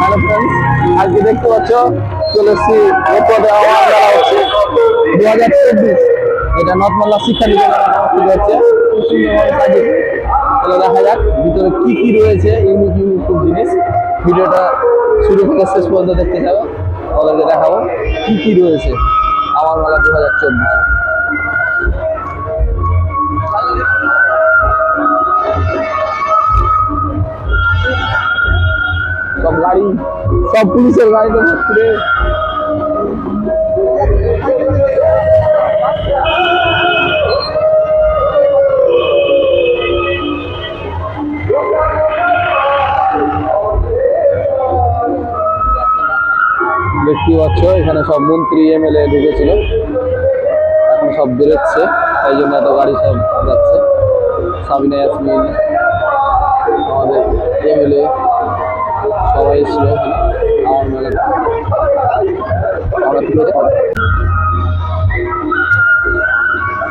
Hello friends, আজকে দেখতে পাচ্ছ চলে এসেছি রেকর্ডে আমার মেলা হচ্ছে 2024, এটা নর্থমাল্লা শিক্ষা নিকেতন হচ্ছে। খুব সুন্দরভাবে সাজিয়েছে। তাহলে দেখা যাক ভিতরে কি কি রয়েছে, ইউনিক ইউনিক খুব জিনিস। ভিডিওটা শুরু থেকে শেষ পর্যন্ত দেখতে যাবো, ওদেরকে দেখাবো কি কি রয়েছে আমার মেলা 2024-এ। সব গাড়ি, সব পুলিশের গাড়িতে ভর্তি। দেখতে পাচ্ছ এখানে সব মন্ত্রী এমএলএ ঢুকেছিল, এখন সব বেরোচ্ছে, তাই জন্য এত গাড়ি সব যাচ্ছে। সাবিনা ইয়াসমিন, আমাদের এমএলএ সবাই এসেছিল আমার মেলাতে।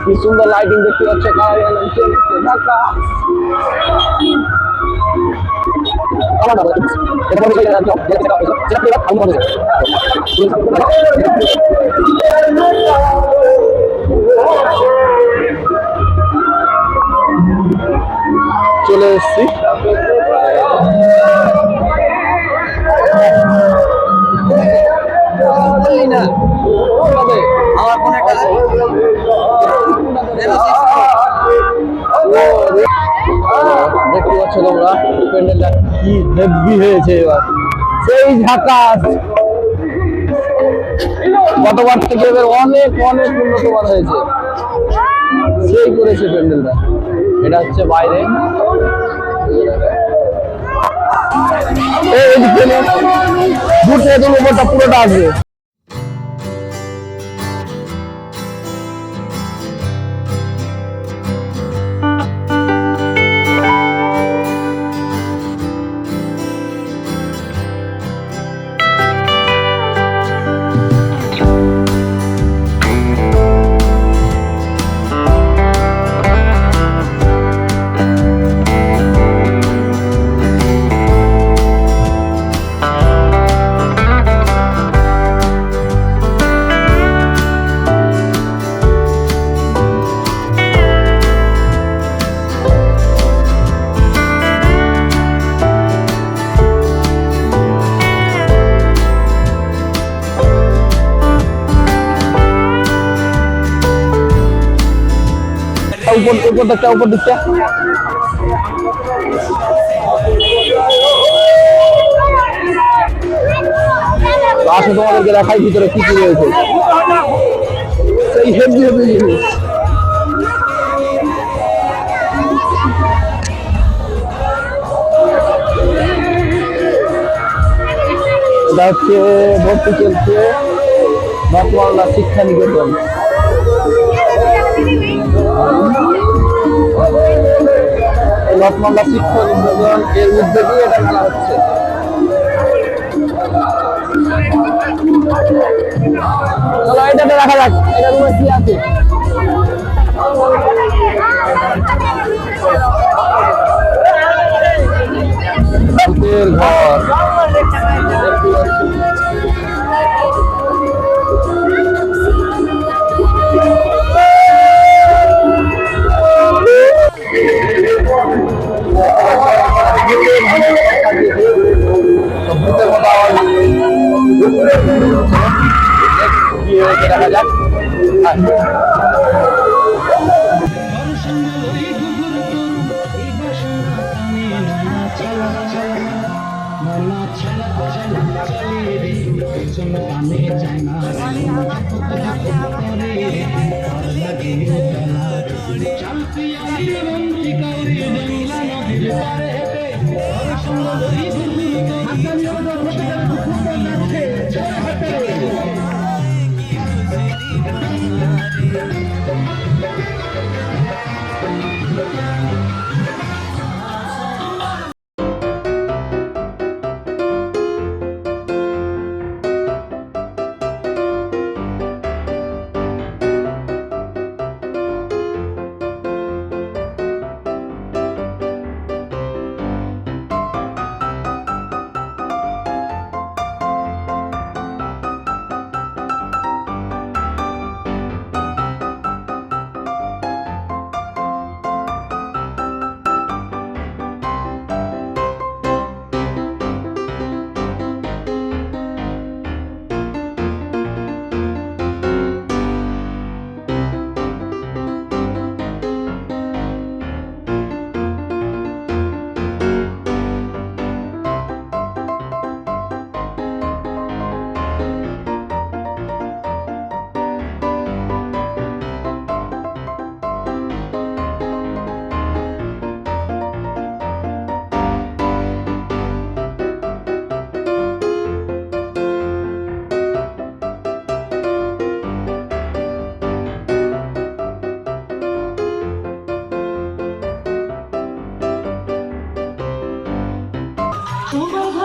কি সুন্দর লাইটিং দেখতে পাচ্ছ, ঢাকা চলে এসছি। আমার কোন একটা দেখতে পাচ্ছ তোমরা প্যান্ডেলটা কি হেভি হয়েছে এবার, সেই ঝাকাস। গতবার থেকে এবার অনেক অনেক উন্নতমান হয়েছে, সেই করেছে প্যান্ডেলটা। এটা হচ্ছে বাইরে, দূর থেকে তুমি উপরটা পুরোটা আসবে। উপর দিকটা আসো তোমাদেরকে দেখাই ভিতরে কি কি রয়েছে, সেই হেভি হেভি জিনিস। এটা হচ্ছে ভর্তি চলছে নর্থমাল্লা শিক্ষা নিকেতন। নর্থমাল্লা শিক্ষা নিকেতন এর উদ্যোগে এটা খেলা হচ্ছে। চলো এটাতে দেখা যাক এটা রুমে কি আছে। ঘর দেখা যাক।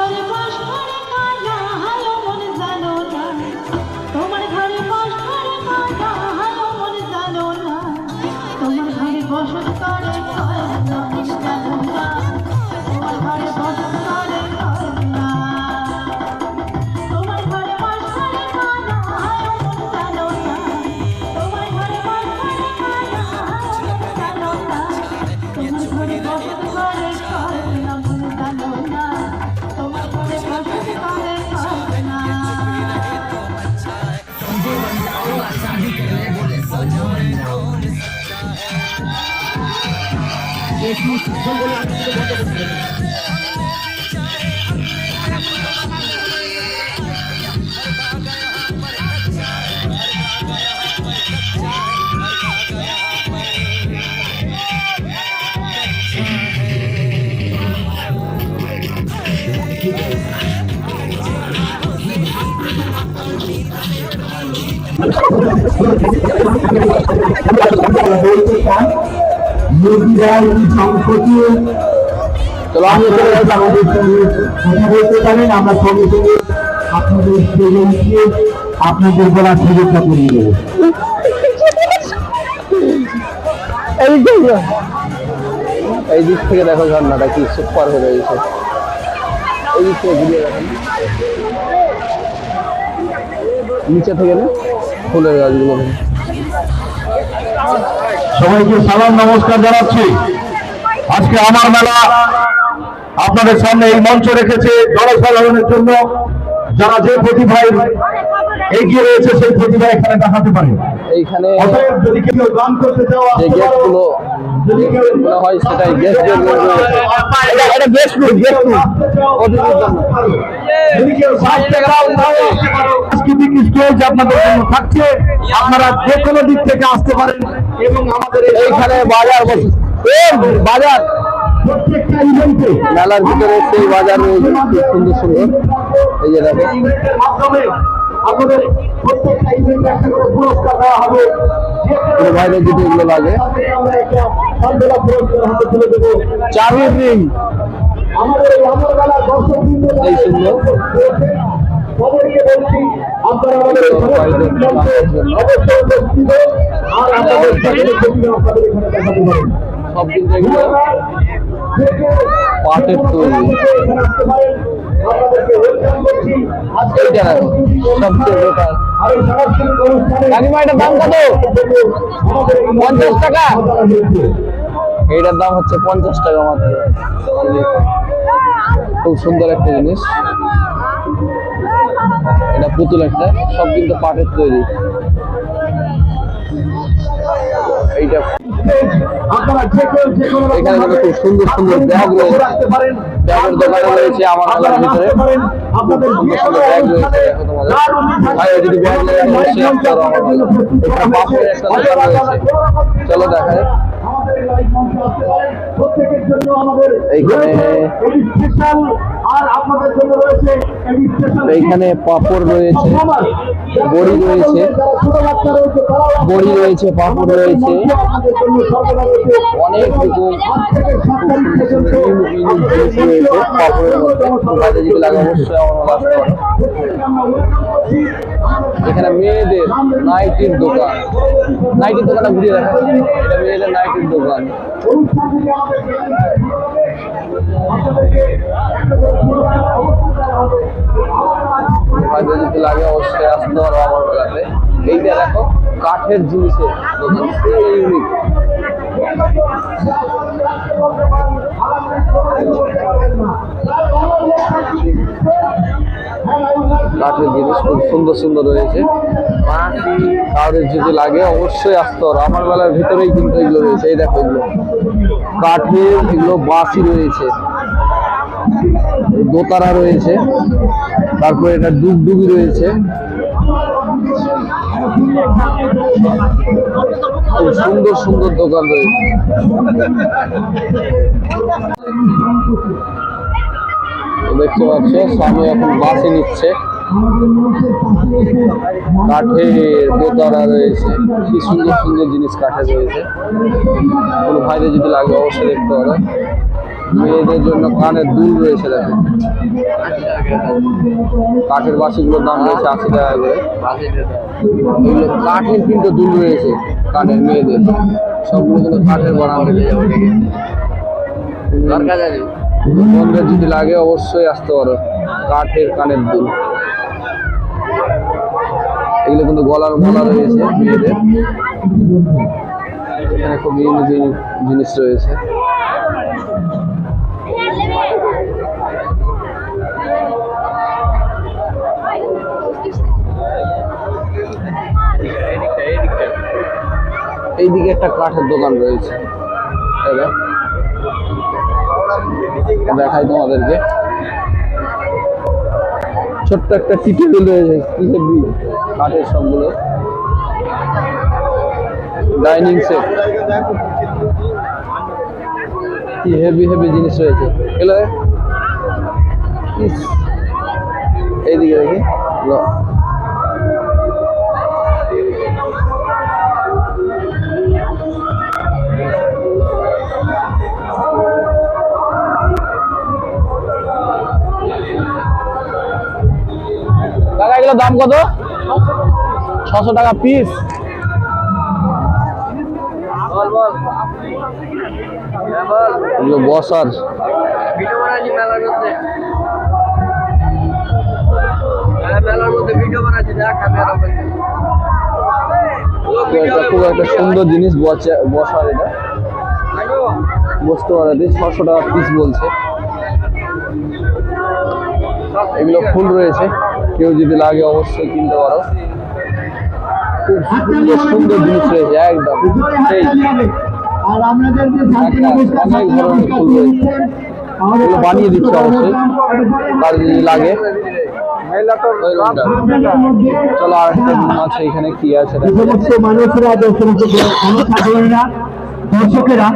ঘরে বাস করে কানা হালো মন জানো না তোমার ঘরে বাস করে কানা হালো মন জানো না তোমার ঘরে বসত করে কানা মন জানো না তোমার ঘরে বসত করে কানা তোমার ঘরে বাস করে কানা হালো মন জানো না তোমার ঘরে বাস করে কানা হালো মন জানো না তোমার ঘরে বসত করে কানা মন জানো না তোমার ঘরে বসত করে কানা চলো আমি বলতে পারেন, আমরা সঙ্গে সঙ্গে আপনাদের আপনাদের বলার সুযোগটা করে দেবো। এই দিক থেকে দেখো ঝর্ণাটা কি সুপার হয়ে রয়েছে। এই দিক থেকে ঘুরিয়ে দেখেন, নিচে থেকে না ফুলের গাছগুলো থেকে। সবাইকে সালাম নমস্কার জানাচ্ছি। আজকে আমার মেলা আপনাদের সামনে এই মঞ্চ রেখেছে জনসাধারণের জন্য, যারা যে প্রতিভায় এগিয়ে রয়েছে সেই প্রতিভা এখানে দেখাতে পারে। এইখানে অতএব যদি কেউ গান করতে চাও, যে গেস্টগুলো হয় সেটাই গেস্ট এটা গেস্ট রুম অতিথির জন্য। যদি কেউ সাংস্কৃতিক স্টেজ আপনাদের জন্য থাকছে, আপনারা যে কোনো দিক থেকে আসতে পারেন এবং আমাদের এইখানে বাজার বসে বাজার প্রত্যেকটা ইভেন্টে মেলার ভিতরে সেই বাজার রয়েছে খুব সুন্দর সুন্দর। এই যে দেখো মাধ্যমে আমাদের প্রত্যেকটা ইভেন্টে একটা করে পুরস্কার দেওয়া হবে। পুরো বাইরে যদি এগুলো লাগে আমরা একটা সন্দেলা পুরস্কার হাতে তুলে দেবো। চাবির রিং আমাদের এই আমার বেলার দর্শকবৃন্দ এই সুন্দর। সবাইকে বলছি, আপনারা আমাদের এই সাংস্কৃতিক মঞ্চে অবশ্যই উপস্থিত হন আর আপনাদের সকলের প্রতিভা আপনাদের এখানে দেখাতে পারেন। সব কিন্তু এগুলো পাটের তৈরি। এইটা দেখো সবচেয়ে বেকার। কাকিমা এটার দাম কত? 50 টাকা। এইটার দাম হচ্ছে 50 টাকা মাত্র। খুব সুন্দর একটা জিনিস, এটা পুতুল একটা, সব কিন্তু পাটের তৈরি। এইটা এখানে কিন্তু খুব সুন্দর সুন্দর ব্যাগ রয়েছে, ব্যাগের দোকানে রয়েছে আমার মেলার ভিতরে সুন্দর সুন্দর ব্যাগ রয়েছে। দেখো তোমাদের ভাই যদি ব্যাগ লাগে অবশ্যই আসতে পারো আমার মেলা। এখানে পাপড়ের একটা দোকান রয়েছে, চলো দেখায়। এইখানে পাপড় রয়েছে, বড়ি রয়েছে, বড়ি রয়েছে, পাপড় রয়েছে, অনেক রকম জিনিস রয়েছে পাপড়ের মধ্যে। বাজারে যদি লাগে অবশ্যই আমার আসতে পারো। এখানে মেয়েদের নাইটির দোকান, নাইটির দোকানটা ঘুরিয়ে দেখা, এটা মেয়েদের নাইটির দোকান। বাজারে যদি লাগে অবশ্যই আসতে পারো আমার মেলাতে। এইটা দেখো কাঠের জিনিসের দোকান, ইউনিক। কাঠের জিনিস খুব সুন্দর সুন্দর রয়েছে, কাঠের যদি লাগে অবশ্যই আসতে পারো আমার বেলার ভিতরেই কিন্তু এগুলো রয়েছে। এই দেখো এগুলো কাঠের, এগুলো বাঁশি রয়েছে, দোতারা রয়েছে, তারপরে এটা ডুগডুগি রয়েছে, খুব সুন্দর সুন্দর দোকান রয়েছে। দেখতে পাচ্ছ স্বামী এখন বাসে নিচ্ছে, কাঠের দোতারা রয়েছে, কি সুন্দর সুন্দর জিনিস কাঠের রয়েছে। কোনো ভাইরে যদি লাগে অবশ্যই দেখতে পারে। মেয়েদের জন্য কানের দুল রয়েছে, দেখো কাঠের বাসিগুলোর দাম রয়েছে 80 টাকা করে। এগুলো কাঠের কিন্তু দুল রয়েছে কানের মেয়েদের, সবগুলো কিন্তু কাঠের বানানো। বন্ধুদের যদি লাগে অবশ্যই আসতে পারো, কাঠের কানের দুল। এগুলো কিন্তু গলার মালা রয়েছে মেয়েদের, এখানে খুব ইউনিক জিনিস রয়েছে। এইদিকে একটা কাঠের দোকান রয়েছে, দেখাই তোমাদেরকে। ছোট্ট একটা টি টেবিল রয়েছে, কি হেভি কাঠের সবগুলো। ডাইনিং সেট, কি হেভি হেভি জিনিস রয়েছে এগুলো। এইদিকে দেখি কাকা, এগুলো দাম কত? 600 টাকা পিস। এগুলো বসার, খুব একটা সুন্দর জিনিস বসার, এটা বসতে পারে। 600 টাকা পিস বলছে। এগুলো ফুল রয়েছে, কেউ যদি লাগে অবশ্যই কিনতে পারো। খুব সুন্দর সুন্দর জিনিস রয়েছে একদম, সেই অনেক ধরনের ফুল রয়েছে। এগুলো বানিয়ে দিচ্ছে অবশ্যই, তার যদি লাগে। চলো আর একটা আছে, এখানে কি আছে মানুষেরা, দর্শকেরা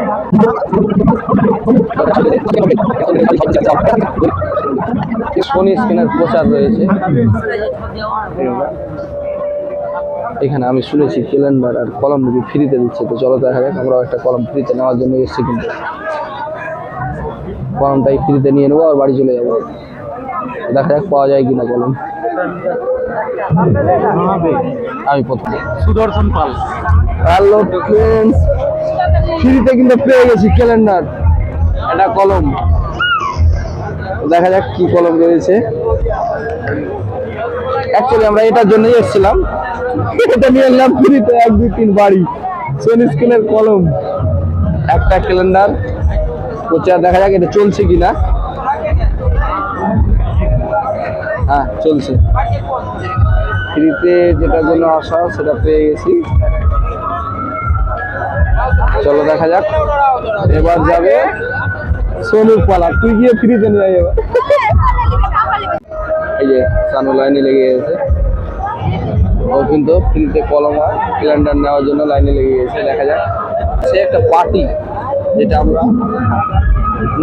সোনি স্ক্রিনের প্রচার রয়েছে এখানে। আমি শুনেছি ক্যালেন্ডার আর কলম নাকি ফ্রিতে দিচ্ছে, তো চলো দেখা যাক। আমরাও একটা কলম ফ্রিতে নেওয়ার জন্য এসেছি, কিন্তু কলমটাই ফ্রিতে নিয়ে নেবো আর বাড়ি চলে যাবো। দেখা যাক পাওয়া যায় কিনা কলম। আমি প্রথমে সুদর্শন পাল। হ্যালো ফ্রেন্ডস, ফ্রিতে কিন্তু পেয়ে গেছি ক্যালেন্ডার, একটা কলম। দেখা যাক কি কলম রয়েছে। অ্যাকচুয়ালি আমরা এটার জন্যই এসেছিলাম, এটা নিয়ে এলাম ফ্রিতে। 1 2 3 বাড়ি সোনি স্ক্রিনের কলম, একটা ক্যালেন্ডার প্রচার। দেখা যাক এটা চলছে কিনা। হ্যাঁ চলছে, ফ্রিতে যেটার জন্য আসা সেটা পেয়ে গেছি। চলো দেখা যাক, এবার যাবে সোনুর পালা। তুই গিয়ে ফ্রিতে নিয়ে আয় এবার। এই যে সানু লাইনে লেগে গেছে, ও কিন্তু ফ্রিতে কলম আর ক্যালেন্ডার নেওয়ার জন্য লাইনে লেগে গেছে। দেখা যাক, সে একটা পার্টি, যেটা আমরা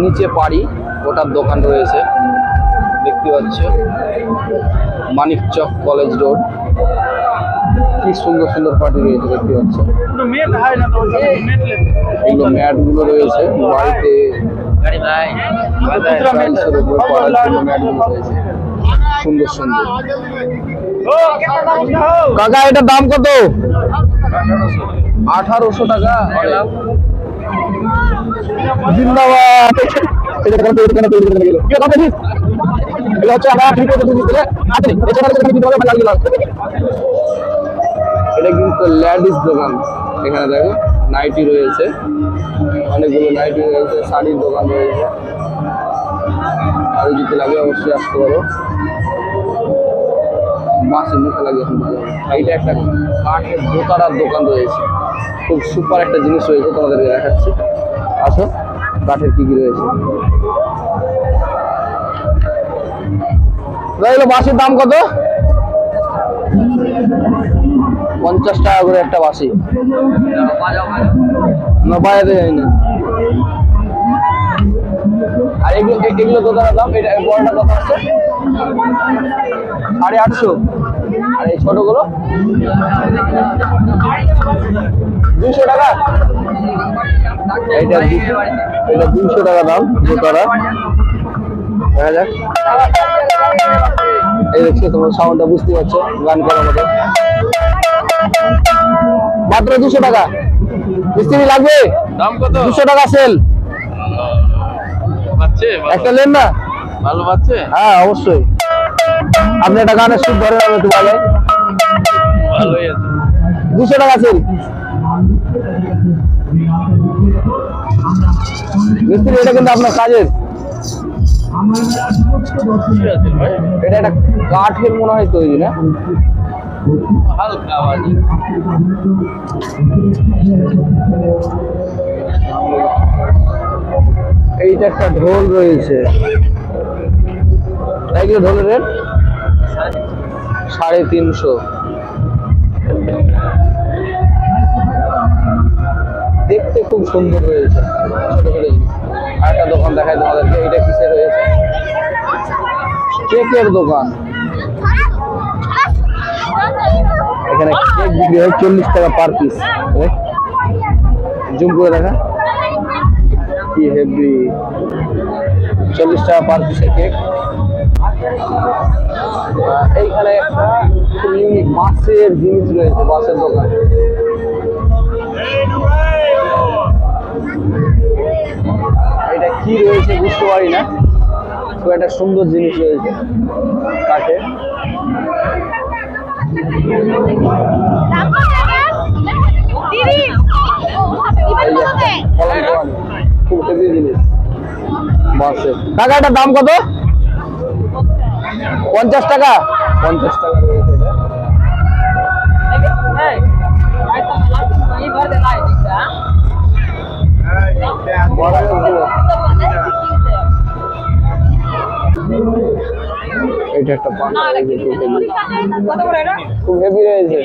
নিচে পারি, ওটার দোকান রয়েছে দেখতে পাচ্ছ, মানিকচক কলেজ রোড। কি সুন্দর সুন্দর পার্টি রয়েছে দেখতে পাচ্ছ। এগুলো ম্যাট গুলো রয়েছে বাড়িতে, সুন্দর সুন্দর। কাকা এটার দাম কত? 1800 টাকা। জিন্দাবাদ। এটা কিন্তু লেডিস দোকান। এখানে দেখো নাইটি রয়েছে, অনেকগুলো নাইটি রয়েছে, শাড়ির দোকান রয়েছে। আরো যদি লাগে অবশ্যই আসতে পারো। মাছের মুখে লাগে এখন ভালো। এইটা একটা কাঠের দোকানার দোকান রয়েছে, খুব সুপার একটা জিনিস রয়েছে, তোমাদেরকে দেখাচ্ছি। আসো, কাঠের কি কি রয়েছে। বাঁশির দাম কত? 50 টাকা করে একটা বাঁশি। না বাজাতে যাই না। আর এগুলো দোকানের দাম, এটা বড়টা কত আছে? 850। আর এই ছোটগুলো 200 টাকা। এটা 200 টাকা দাম জুতাটা। দেখা যাক। এই দেখছো তোমরা সাউন্ডটা বুঝতে পারছো গান করার মতো। মাত্র 200 টাকা। মিস্ত্রি লাগবে? দাম কত? 200 টাকা সেল। পাচ্ছে একটা নেন না? ভালো পাচ্ছে? হ্যাঁ অবশ্যই। আপনি একটা গানের সুর ধরে নেবেন একটু ভালো। ভালোই আছে। 200 টাকা সেল। মিস্ত্রি এটা কিন্তু আপনার কাজের। ঠিক আছে ভাই, এটা একটা কাঠের মনে হয় তৈরি না? হালকা আওয়াজ। এইটা একটা ঢোল রয়েছে। এইগুলো ঢোলের রেট 350। দেখতে খুব সুন্দর রয়েছে। ছোট ছোট জিনিস। আরেকটা দোকান দেখায় তোমাদেরকে। এটা কিসের রয়েছে? কেকের দোকান। এখানে কেক বিক্রি হয় 40 টাকা পার পিস। জুম করে দেখা কি হেভি। 40 টাকা পার পিসের কেক। এইখানে একটা খুব ইউনিক মাছের জিনিস রয়েছে, মাছের দোকান। এটা কি রয়েছে বুঝতে পারি না। খুব একটা সুন্দর জিনিস রয়েছে কাঠে। এই যে একটা কলম দোকান, খুব হেভি জিনিস মাছের। কাকা এটার দাম কত? 50 টাকা। 50 টাকা রয়েছে এটা। এটা একটা পাখা রয়েছে, খুব হেভি রয়েছে।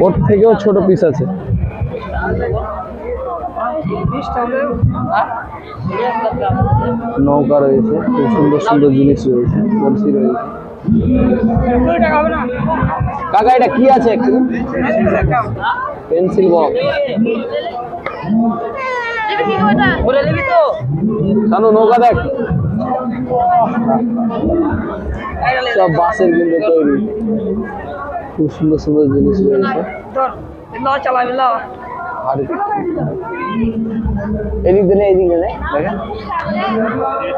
ওর থেকেও ছোট পিস আছে। নৌকা রয়েছে, খুব সুন্দর সুন্দর জিনিস রয়েছে, বলছি রয়েছে। কাকা এটা কি আছে? Pencil box. শানু নৌকা দেখ, সব বাঁশের কিন্তু তৈরি। খুব সুন্দর সুন্দর জিনিস রয়েছে। আর এদিক দিনে দেখেন,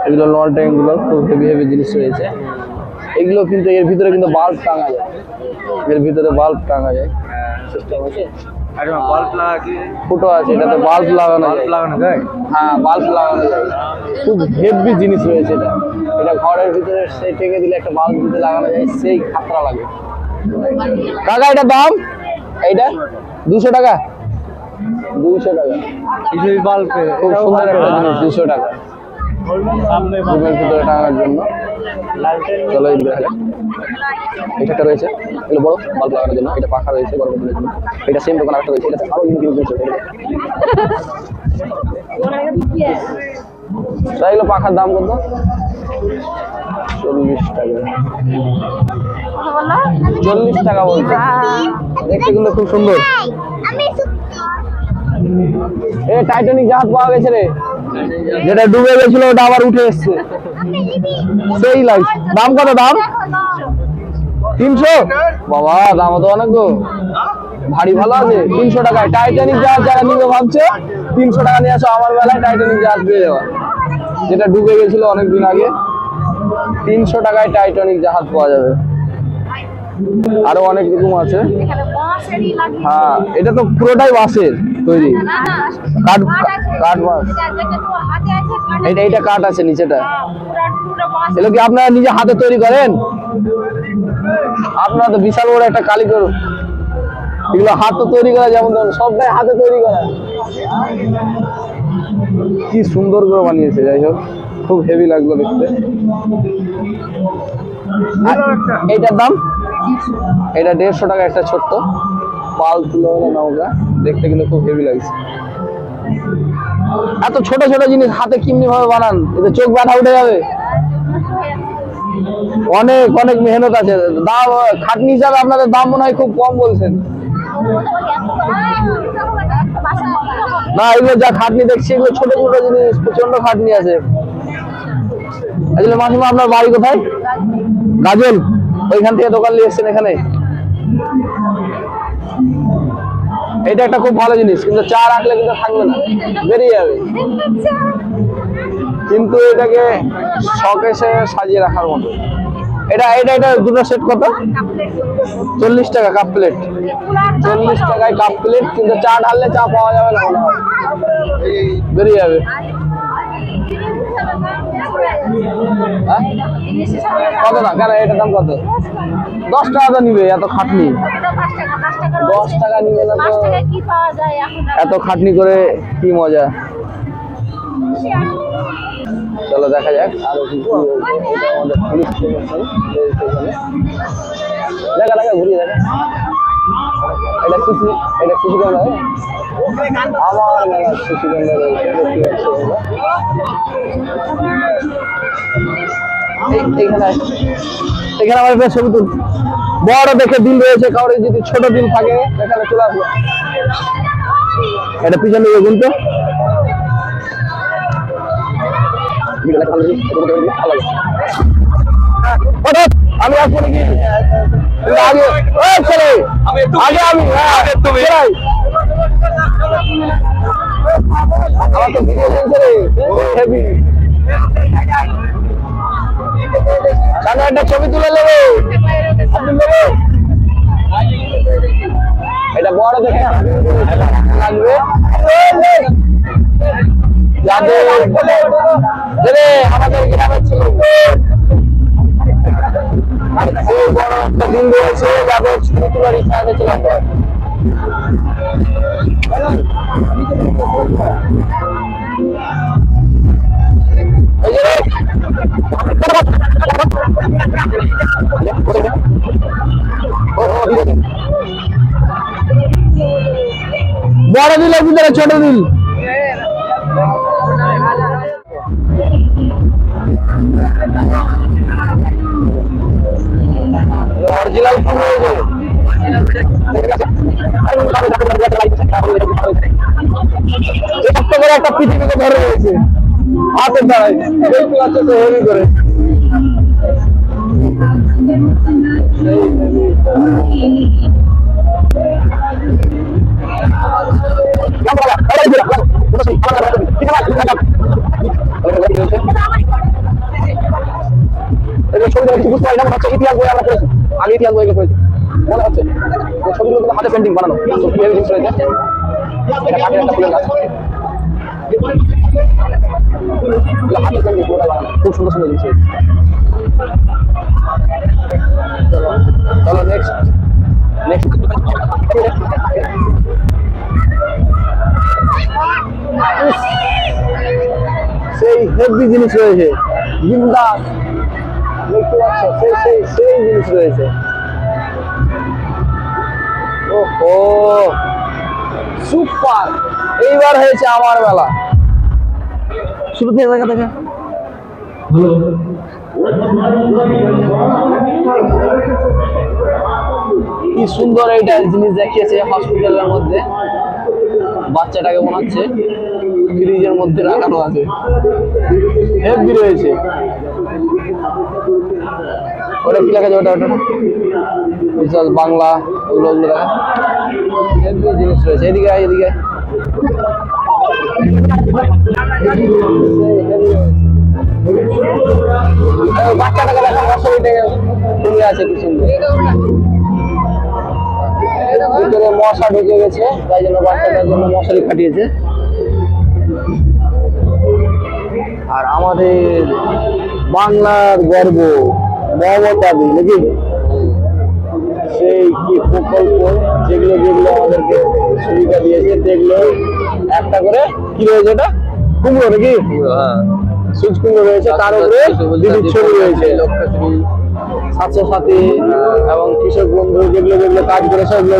এগুলো নল ট্যাঙ্ক গুলো খুব হেভি হেভি জিনিস রয়েছে। এগুলো কিন্তু এর ভিতরে কিন্তু বাল্ব টাঙা যায়। এর ভিতরে বাল্ব টাঙা যায়। সিস্টেম আছে। বাল্ব লাগা কি? ফুটো আছে, এটাতে বাল্ব লাগানো যায়। হ্যাঁ বাল্ব লাগানো যায়। খুব হেভি জিনিস রয়েছে এটা। এটা ঘরের ভিতরে সেই টেকে দিলে একটা বাল্ব দিতে লাগানো যায়, সেই খাতরা লাগে। কাকা এটার দাম? এইটা 200 টাকা। 200 টাকা। খুব সুন্দর একটা জিনিস, 200 টাকা। রুমের ভিতরে টাঙানোর জন্য। চলো এই দেখা যাক। এটা রয়েছে, এগুলো বড় বাল্ব লাগানোর জন্য। এটা পাখা রয়েছে গরমের দিনের জন্য। এটা সেম দোকান আরেকটা রয়েছে, এটা আরো ইউনিক জিনিস রয়েছে। এগুলো পাখার দাম কত? 40 টাকা। 40 টাকা বলছে। দেখতে কিন্তু খুব সুন্দর। এ টাইটানিক জাহাজ পাওয়া গেছে রে, যেটা ডুবে গেছিল ওটা আবার উঠে এসছে। সেই লাইট। দাম কত? দাম 300। বাবা দাম তো অনেক গো, ভারী ভালো আছে। 300 টাকায় টাইটানিক জাহাজ যারা নিবে ভাবছে 300 টাকা নিয়ে আসো, আমার বেলায় টাইটানিক জাহাজ পেয়ে যাওয়া, যেটা ডুবে গেছিল অনেকদিন আগে। 300 টাকায় টাইটানিক জাহাজ পাওয়া যাবে। আরো অনেক রকম আছে। হ্যাঁ এটা তো পুরোটাই বাঁশের তৈরি, কাঠ কাঠ বাঁশ। এইটা কাঠ আছে নিচেটা। এগুলো কি আপনারা নিজে হাতে তৈরি করেন? আপনারা তো বিশাল বড় একটা কারিগর। এগুলো হাতে তৈরি করা, যেমন সবটাই হাতে তৈরি করা। কি সুন্দর করে বানিয়েছে। যাই হোক খুব হেভি লাগলো দেখতে। এইটার দাম? এটা 150 টাকা। একটা ছোট্ট পাল তুলে নৌকা, দেখতে কিন্তু খুব হেভি লাগছে। এত ছোট ছোট জিনিস হাতে কেমনি ভাবে বানান? এতে চোখ ব্যথা উঠে যাবে। অনেক অনেক মেহনত আছে। দাম খাটনি হিসাবে আপনাদের দাম মনে হয় খুব কম বলছেন। না, এগুলো যা খাটনি দেখছি এগুলো ছোট ছোট জিনিস, প্রচন্ড খাটনি আছে। আসলে মাসিমা আপনার বাড়ি কোথায়? গাজল। ওইখান থেকে দোকান নিয়ে এসছেন এখানে। এটা একটা খুব ভালো জিনিস, কিন্তু চা রাখলে কিন্তু থাকবে না, বেরিয়ে যাবে। কিন্তু এটাকে শকেসে সাজিয়ে রাখার মতো। এটা এটা এটা দুটো সেট কত? 40 টাকা কাপ প্লেট। 40 টাকায় কাপ প্লেট, কিন্তু চা ঢাললে চা পাওয়া যাবে না, বেরিয়ে যাবে। হ্যাঁ? কত না কেন এটার দাম কত? 10 টাকা তো নিবে, এত খাটনি। 10 টাকা নিবে না তো, এত খাটনি করে কি মজা। চলো দেখা যাক আরো কি কি এটা আমাদের পুলিশ স্টেশন। দেখা দেখা ঘুরিয়ে দেখা। এটা সিসি ক্যামেরা, আমার মেলা সিসি ক্যামেরা রয়েছে, দেখতে পাচ্ছি আমরা। এখানে আমার একটা ছবি তুল। বড় দেখে দিল রয়েছে, কারোর যদি ছোট দিল থাকে এখানে চলে আসবে। এটা পিছনে কিন্তু আমি আসবো নাকি আগে? আগে আমি আমার তো ভিডিও চলছে রে, হেভি। সামনে একটা ছবি তুলে নেবে, আপনি নেবে। এটা বড় দেখে লাগবে, যাদের আমাদের গ্রামের ছিল বড় একটা দিন রয়েছে, যাদের ছবি তোলার ইচ্ছা আছে চলে আসবে। বড় দিলের ভিতরে ছোট দিল। অরিজিনাল ফুল রয়েছে। একটা পৃথিবীকে ধরে রয়েছে হাতের দ্বারাই, দেখতে পাচ্ছে তো হেভি করে। ইতিহাস বই আমরা পড়েছি, আগে ইতিহাস বইগুলো পড়েছি, মনে হচ্ছে ছবিগুলো কিন্তু হাতে পেন্টিং বানানো, জিনিস রয়েছে। এটা কাঠের একটা ফুলের গাছ, খুব সুন্দর সুন্দর জিনিস। চলো নেক্সট সেই হেভি জিনিস রয়েছে, বিন্দাস দেখতে পাচ্ছ, সেই জিনিস রয়েছে। ওহো সুপার, এইবার হয়েছে আমার বেলা। শুরু থেকে দেখা দেখা কি সুন্দর এইটা জিনিস দেখিয়েছে হসপিটালের মধ্যে। বাচ্চাটাকে মনে হচ্ছে ফ্রিজের মধ্যে রাখানো আছে, হেভি রয়েছে। ওটা কি লেখা আছে? ওটা বাংলা, ওগুলো দেখা হেভি জিনিস রয়েছে। এদিকে এদিকে বাচ্চাটাকে দেখা, মশারিটাকে তুলে আছে কি সুন্দর। ভিতরে মশা ঢুকে গেছে, তাই জন্য বাচ্চাটার জন্য মশারি খাটিয়েছে। আর আমাদের বাংলার গর্ব মমতা দি নাকি, সেই কি প্রকল্প যেগুলো যেগুলো আমাদেরকে সুবিধা দিয়েছে, দেখলো একটা করে কি রয়েছে, এটা কুমড়ো নাকি? সুচ কুমড়ো রয়েছে, তার উপরে দিদির ছবি রয়েছে, লক্ষ্যশ্রী, স্বাস্থ্যসাথী এবং কৃষক বন্ধু যেগুলো যেগুলো কাজ করে সেগুলো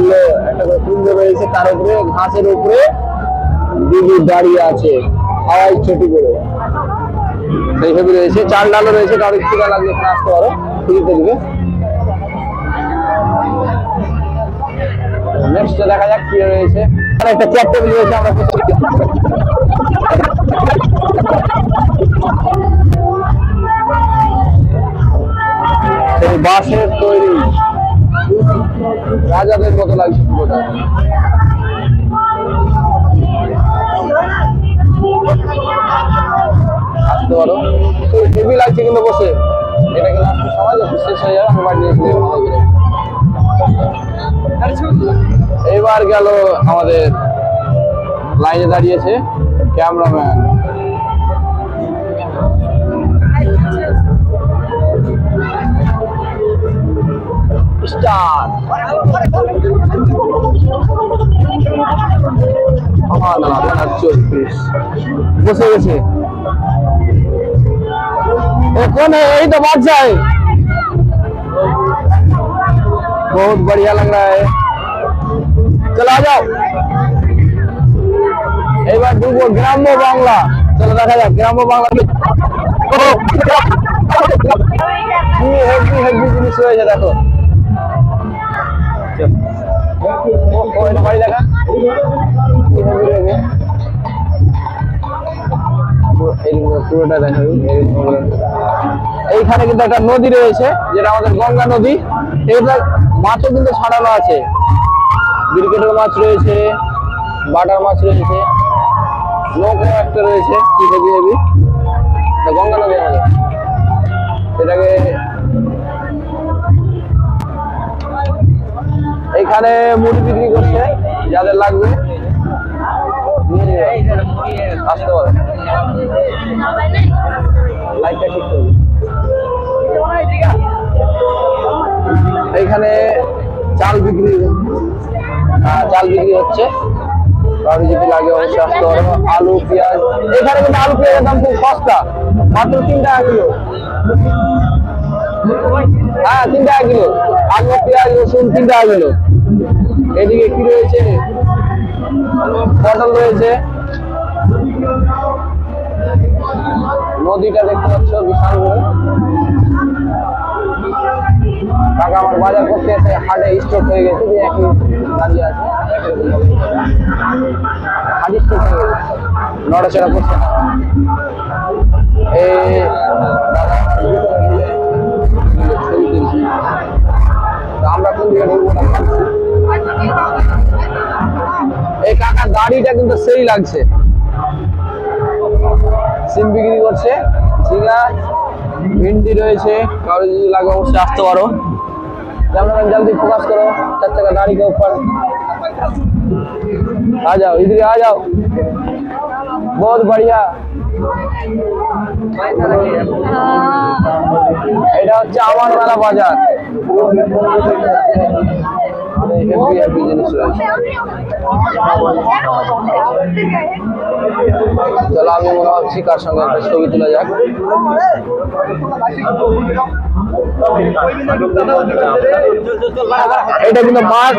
একটা করে কুমড়ো রয়েছে, তার উপরে ঘাসের উপরে দিদি দাঁড়িয়ে আছে হাওয়াই ছুটি করে। এই হেভি রয়েছে, চাল ডালও রয়েছে, কারো খিদা লাগলে এখানে আসতে পারো, ফ্রিতে দিবে। নেক্সট দেখা যাক কি রয়েছে। আর একটা চেয়ার টেবিল রয়েছে, আমরা সেই বাঁশের তৈরি, রাজাদের মতো লাগছে পুরোটা। আসতে পারো, হেভি লাগছে কিন্তু বসে। এটা কিন্তু আসতে সময় যখন শেষ হয়ে যাবে আমি বাড়ি নিয়েছিলাম। এবার গেল আমাদের লাইনে দাঁড়িয়েছে ক্যামেরাম্যান। স্টার্ট। বসে গেছে कौन है? यही तो बादशाह है। बहुत बढ़िया लग रहा है, चलो आ जाओ। एक बार डूबो ग्राम्य बांग्ला, चलो देखा जाए ग्राम्य बांग्ला हेवी हेवी जिनिस रয়েছে দেখো। ও এটা বাড়ি দেখা কি হেভি রয়েছে, পুরোটা দেখা। এইখানে কিন্তু একটা নদী রয়েছে, যেটা আমাদের গঙ্গা নদী। এটা মাছও কিন্তু ছাড়ানো আছে, ব্রিকেটের মাছ রয়েছে, বাটার মাছ রয়েছে, নৌকো একটা রয়েছে, কি হেভি হেভি। গঙ্গা নদী আমাদের, এটাকে এইখানে মুড়ি বিক্রি করছে, যাদের লাগবে আসতে পারে। লাইটটা ঠিক করবে। এইখানে চাল বিক্রি হচ্ছে, কারো যদি লাগে অবশ্যই আসতে পারে। আলু পেঁয়াজ, এখানে কিন্তু আলু পেঁয়াজের দাম খুব সস্তা, মাত্র 3 টাকা কিলো। হ্যাঁ 3 টাকা কিলো, আলু পেঁয়াজ রসুন 3 টাকা কিলো। এদিকে কি রয়েছে, পটল রয়েছে। নদীটা দেখতে পাচ্ছ বিশাল বড়। কাকা আমার বাজার করতে এসে হাটে স্টক হয়ে গেছে, যে একই দাঁড়িয়ে আছে, হাট স্টক হয়ে গেছে, নড়াচড়া করছে না। এই আমরা কোন দিকে ঢুকবো না। এই কাকার গাড়িটা কিন্তু সেই লাগছে। সিম বিক্রি করছে, ঝিঙা ভিন্ডি রয়েছে, কারো যদি লাগে অবশ্যই আসতে পারো। कैमरामैन जल्दी फोकस करो, 4 चक्का गाड़ी के ऊपर आ जाओ, इधर आ जाओ। बहुत बढ़िया। এটা হচ্ছে আমার মেলা বাজার। চলো আমি মনে ভাবছি কার সঙ্গে একটা ছবি তোলা যাক। এটা কিন্তু মাছ।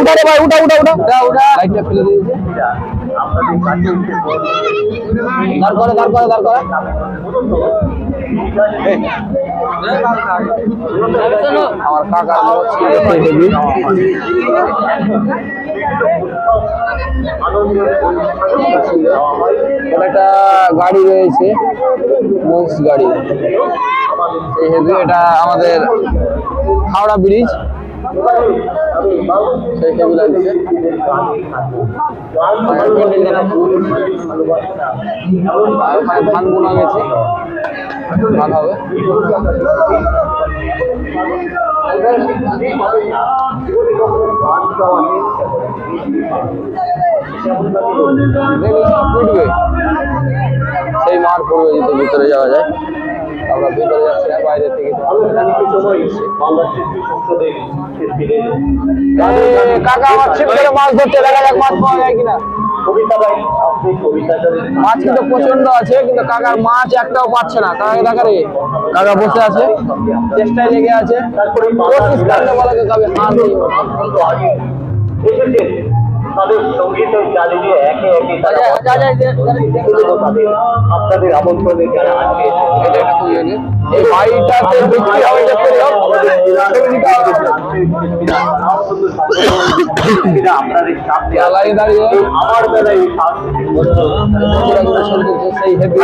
উঠা রে ভাই, উঠা উঠা উঠা উঠা, লাইটটা ফেলে দিয়েছে। দাঁড় করে দাঁড় করে দাঁড় করে। আমার কাকার একটা গাড়ি রয়েছে, মোস গাড়ি। এটা আমাদের হাওড়া ব্রিজ, সেই হেভি লাগছে। ধান বোনা গেছে, ধান হবে। পিটবে, সেই মাঠ পড়বে যদি ভিতরে যাওয়া যায়। আমরা ভিতরে যাচ্ছি না, বাইরে থেকে। কাকা আমার ছিপ করে মাছ ধরছে, দেখা যাক মাছ পাওয়া যায় কিনা। মাছ কিন্তু প্রচন্ড আছে, কিন্তু কাকার মাছ একটাও পাচ্ছে না। কাকা দেখা রে, কাকা বসে আছে, চেষ্টায় লেগে আছে। তাদের সঙ্গীতের চালিয়ে একে একে আপনাদের আমন্ত্রণে যারা আসবে এই বাড়িটাতে বিক্রি হবে আপনাদের সামনে জ্বালাই দাঁড়িয়ে আমার বেলায় সেই হেভি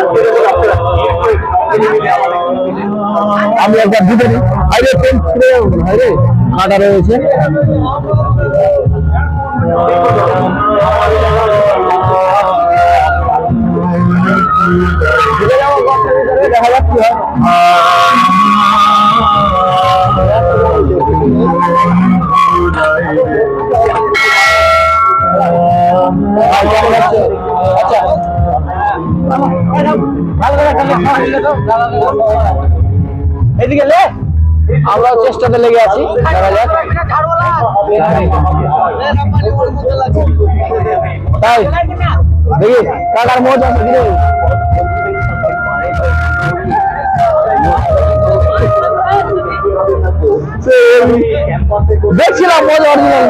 আমি একবার দিতে দিই আরে পেন ছিঁড়ে ভাইরে কাটা রয়েছে দেখা যাক কি আচ্ছা এদিকে লে আমরা চেষ্টাতে লেগে আছি দেখা যাক তাই দেখি কাকার মজা আছে কিরে দেখছিলাম মজা অরিজিনাল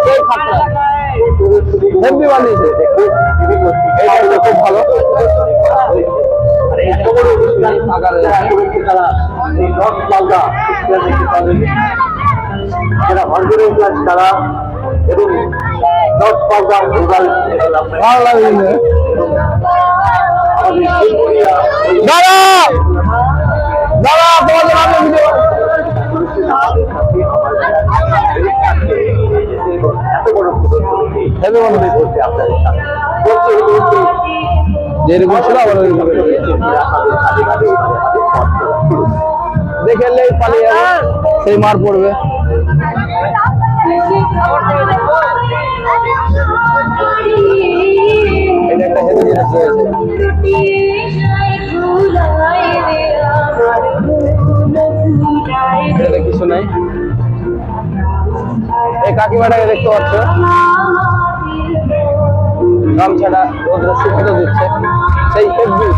সেই খাতরা হেভি বানিয়েছে এইটা খুব ভালো যারা হরগের ক্লাস তারা এবং 10 পাল্লা মোবাইল ভালো লাগে দাদা দাদা তোমাদের নামে ভিডিও হেভি বানিয়েছে আপনাদের সাথে যেরকম ছিল আবার দেখে এলেই পালিয়ে যাবে সেই মার পড়বে এটা একটা হেভি জিনিস রয়েছে এটাতে কিছু নাই এই কাকিমাটাকে দেখতে পাচ্ছ গামছাটা রোদ্র শুকিয়ে দিচ্ছে সেই হেভি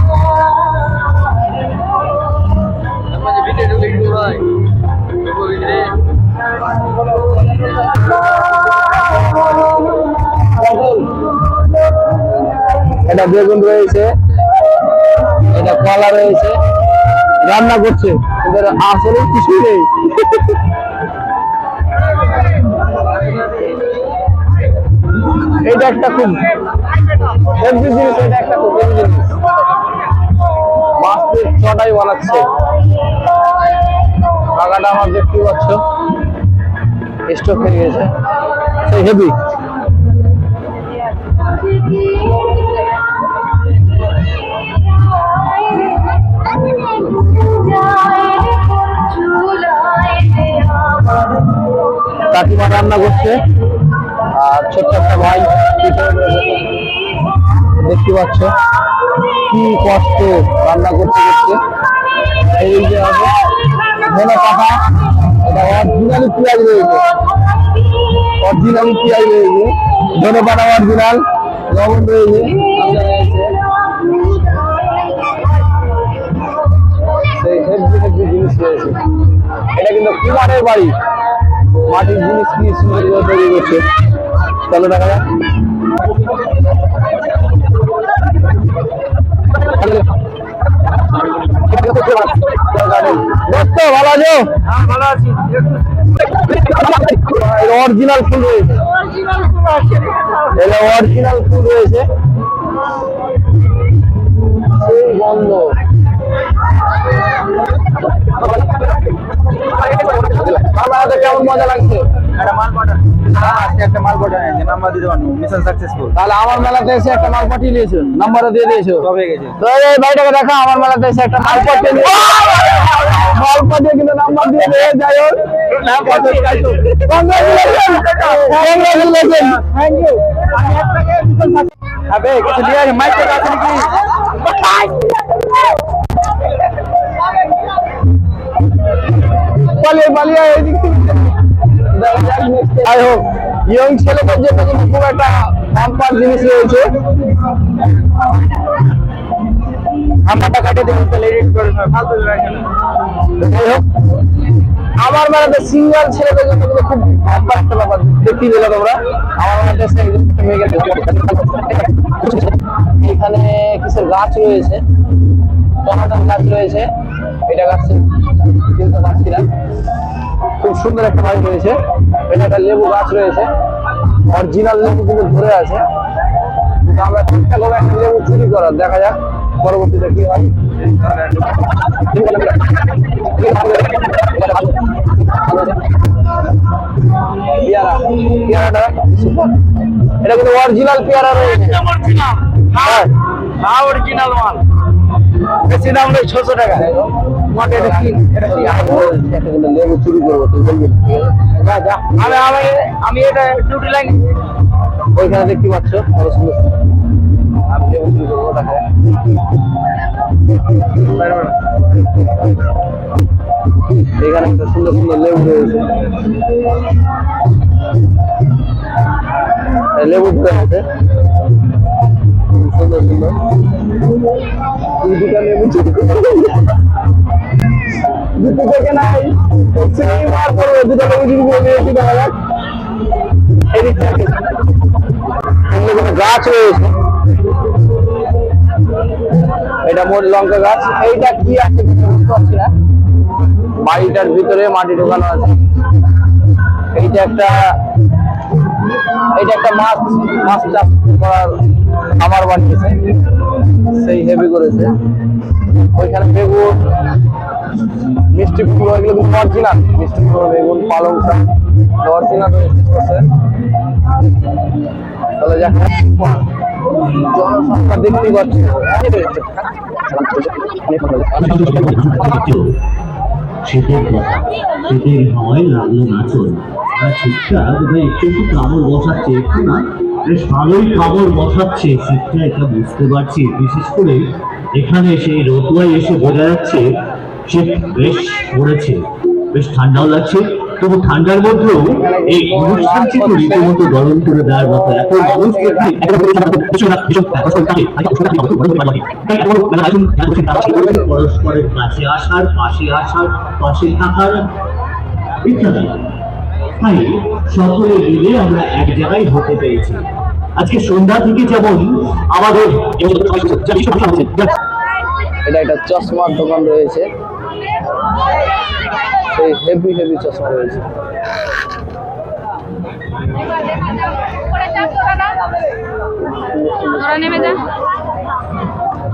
এটা বেগুন রয়েছে এটা কলা রয়েছে রান্না করছে এদের আসলে কিছুই নেই এটা একটা খুব হেভি জিনিস এটা একটা খুব হেভি জিনিস মাছের চটাই বানাচ্ছে কাকাটা আমার দেখতে পাচ্ছ স্টোভ হয়ে গেছে সেই হেভি কাকিমা রান্না করছে আর ছোট্ট একটা ভাই দেখতে পাচ্ছ কি কষ্ট রান্না করতে করতে এই যে আছে ধনে পাতা এটা অরিজিনালি পেঁয়াজ রয়েছে অরিজিনালি পেঁয়াজ রয়েছে ধনে পাতা অরিজিনাল লবণ রয়েছে সেই হেভি হেভি জিনিস রয়েছে এটা কিন্তু কুমারের বাড়ি মাটির জিনিস কি সুন্দর তৈরি করছে চলো দেখা যাক দেখতো ভালো আছো অরিজিনাল ফুল রয়েছে এটা অরিজিনাল ফুল রয়েছে সেই গন্ধ কেমন মজা লাগছে একটা মাল পাঠানো নাম্বার দিতে পারবো মিশন সাকসেসফুল তাহলে আমার মেলাতে এসে একটা মাল পাঠিয়ে দিয়েছো নাম্বারও দিয়ে দিয়েছো সব হয়ে গেছে তো এই ভাইটাকে দেখা আমার মেলাতে এসে একটা মাল পাঠিয়ে মাল পাঠিয়ে কিন্তু নাম্বার দিয়ে দেয় যাই হোক কংগ্রাচুলেশন থ্যাংক ইউ আবে কিছু দিয়ে আছে মাইক করে আছে নাকি পালিয়ে পালিয়ে এদিক থেকে যাই হোক ইয়ং ছেলেদের জন্য কিন্তু খুব একটা বাম্পার জিনিস রয়েছে আমারটা কাটে দেবেন তাহলে এডিট করে ফালতু রাখেন যাই হোক আমার মেলাতে সিঙ্গেল ছেলেদের জন্য কিন্তু খুব ভালো একটা ব্যাপার দেখতে পেলে তোমরা। আমার মেলাতে এখানে কিসের গাছ রয়েছে, টমেটোর গাছ রয়েছে, এটা গাছ কিনতে পারছি না। খুব সুন্দর একটা গাছ রয়েছে, এটা একটা লেবু গাছ রয়েছে, অরিজিনাল লেবু কিন্তু ধরে আছে। কিন্তু আমরা চেষ্টা করবো একটা লেবু চুরি করার, দেখা যাক পরবর্তীতে কি হয়। পেয়ারা, পেয়ারাটা সুপার, এটা কিন্তু অরিজিনাল পেয়ারা রয়েছে। হ্যাঁ অরিজিনাল মাল, বেশি দাম নেই 600 টাকা। এটা কি একটা কিন্তু লেবু চুরি করবো, তুই বলবি আমি এটা ডিউটি লাইন ওইখানে দেখতে পাচ্ছ বড় সুন্দর আমি লেবু চুরি করবো, দেখা যাক। এখানে একটা সুন্দর সুন্দর লেবু রয়েছে, লেবু ধরে আছে সুন্দর সুন্দর। দুটা লেবু চুরি দুটো থেকে নাই মার পড়বে, দুটো লেবু চুরি করে নিয়েছি, দেখা যাক। গাছ রয়েছে, এটা মোট লঙ্কা গাছ। এইটা কি আছে বুঝতে পারছি না, বাড়িটার ভিতরে মাটি ঢোকানো আছে। এইটা একটা মাছ চাষ করার খামার বানিয়েছে, সেই হেভি করেছে। ওইখানে বেগুন, মিষ্টি কুমড়ো, এগুলো কিন্তু অরিজিনাল মিষ্টি কুমড়ো, বেগুন, পালং শাক অরিজিনাল রয়েছে। তাহলে যাক, জনসংখ্যা দেখতেই পাচ্ছি। শীতের কথা, শীতের হাওয়ায় লাগলো নাচন। আর শীতটা বোধহয় একটু একটু কামড় বসাচ্ছে, একটু না বেশ ভালোই কামড় বসাচ্ছে শীতটা, এটা বুঝতে পারছি। বিশেষ করে এখানে সেই রতুয়ায় এসে বোঝা যাচ্ছে শীত বেশ পড়েছে, বেশ ঠান্ডাও লাগছে। তবু ঠান্ডার মধ্যেও এই অনুষ্ঠানটি তো রীতিমতো গরম করে দেওয়ার মতো। এত মানুষ পরস্পরের কাছে আসার, পাশে আসার, পাশে থাকার ইত্যাদি। তাই সকলে মিলে আমরা এক জায়গায় হতে পেরেছি। আজকে সন্ধ্যা থেকে যেমন আমাদের এটা একটা চশমার দোকান রয়েছে, সেই হেভি হেভি চশমা রয়েছে।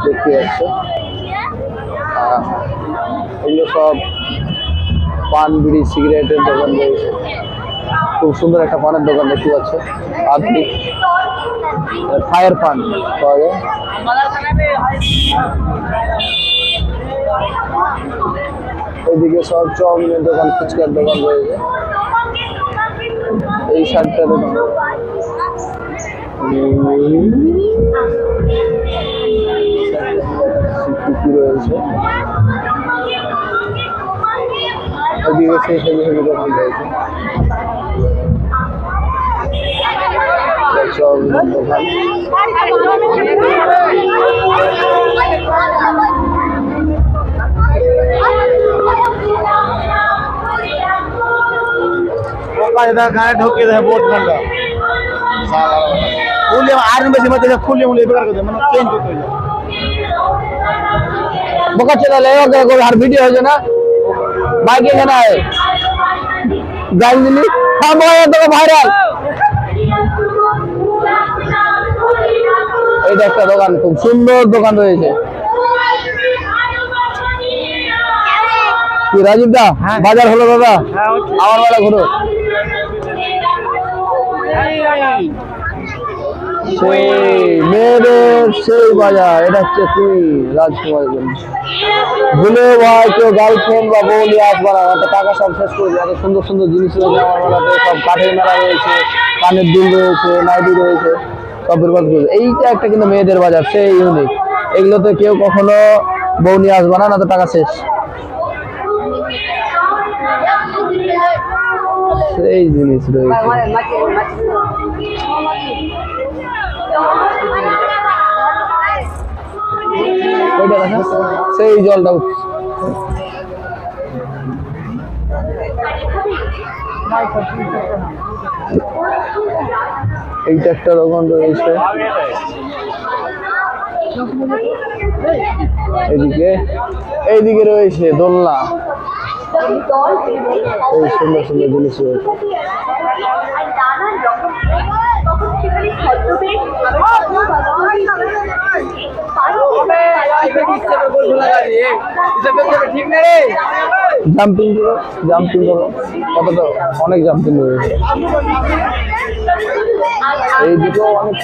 দেখতে পাচ্ছ এগুলো সব পান, বিড়ি, সিগারেটের দোকান রয়েছে। খুব সুন্দর একটা পানের দোকান দেখতে পাচ্ছ, আধুনিক ফায়ার পান পাওয়া যায়। ওইদিকে সব চাউমিনের দোকান, ফুচকার দোকান রয়েছে। এই সাইডটা দোকান রয়েছে, ওইদিকে সেই হেভি হেভি দোকান রয়েছে, চাউমিনের দোকান। গায়ে ঢুকিয়ে দেয় বহুত ঠান্ডা, খুলে আয়রন বেশি মধ্যে খুলে মুলে বেকার করে মানে চেঞ্জ করতে হয়। বোকা চলা ले और हर वीडियो है जो ना बाइक है ना है गाइस मिली हम आए तो ভাইরাল। এইটা একটা দোকান, খুব সুন্দর দোকান রয়েছে। কি রাজীব দা, বাজার হলো দাদা? আমার বেলা ঘুরো। সেই মেয়েদের সেই বাজার, এটা হচ্ছে তুই রাজকুমার ভুলে ভাই কেউ গার্লফ্রেন্ড বা বউ নিয়ে আসবা না, একটা টাকা সব শেষ করে এত সুন্দর সুন্দর জিনিস রয়েছে আমার মেলাতে। সব কাঠের মেলা রয়েছে, কানের দুল রয়েছে, নাইটি রয়েছে, সব বরবাদ করছে। এইটা একটা কিন্তু মেয়েদের বাজার, সেই ইউনিক। এগুলোতে কেউ কখনো বউ নিয়ে আসবা না, তো টাকা শেষ। সেই জিনিস রয়েছে। সেই জলটা এইটা একটা দোকান রয়েছে, এইদিকে রয়েছে দোলনা, এই সুন্দর সুন্দর জিনিস রয়েছে। জাম্পিং কতটা, অনেক জাম্পিং রয়েছে। এই দুটো অনেক